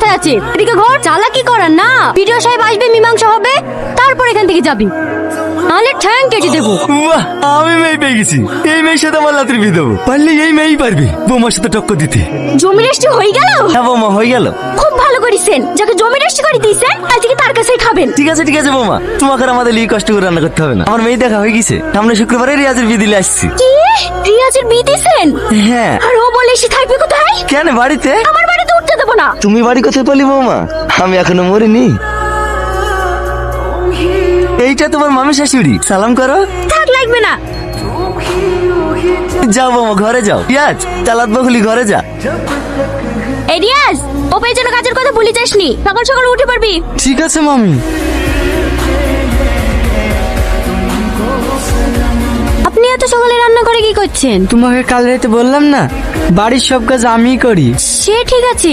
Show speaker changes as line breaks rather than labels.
কোথায় আছে? এদিকে ঘর চালাকি করার না, ভিডিও সাহেব আসবে, মীমাংসা হবে, তারপর এখান থেকে যাবি, নাহলে ঠ্যাং কেটে দেবো।
বাহ, আমি মেয়ে পেয়ে গেছি। এই মেয়ের সাথে আমার লাত্রি বিয়ে দেবো। পারলে এই মেয়েই পারবে বৌমার সাথে টক্কর দিতে।
জমি রেস্টি হয়ে গেল?
হ্যাঁ বৌমা, হয়ে গেল।
খুব ভালো করেছেন, যাকে জমি রেস্টি করে দিয়েছেন আজ থেকে তার কাছেই খাবেন।
ঠিক আছে ঠিক আছে বৌমা, তোমাকে আর আমাদের লিয়ে কষ্ট করে রান্না করতে হবে না। আমার মেয়ে দেখা হয়ে গেছে, সামনে শুক্রবারে রিয়াজের বিয়ে দিলে আসছি।
কি রিয়াজের বিয়ে দিয়েছেন?
হ্যাঁ।
আর ও বলে সে থাকবে কোথায়?
কেন বাড়িতে?
আমার বাড়িতে উঠতে দেবো না।
তুমি বাড়ি কোথায় পেলি বৌমা? আমি এখনো মরিনি। এইটা তোমার মামি শাশুড়ি, সালাম করো।
থাক, লাগবে না।
যাও বৌমা, ঘরে যাও। রিয়াজ, চালাত বকুলি, ঘরে যা।
এই রিয়াজ, ও পেছনে কাজের কথা ভুলে যাসনি, সকাল সকাল উঠে পারবি।
ঠিক আছে মামি।
আপনি এত সকালে রান্না করে কি করছেন?
তোমাকে কাল রাতে বললাম না, বাড়ির সব কাজ আমিই করি।
সে ঠিক আছে,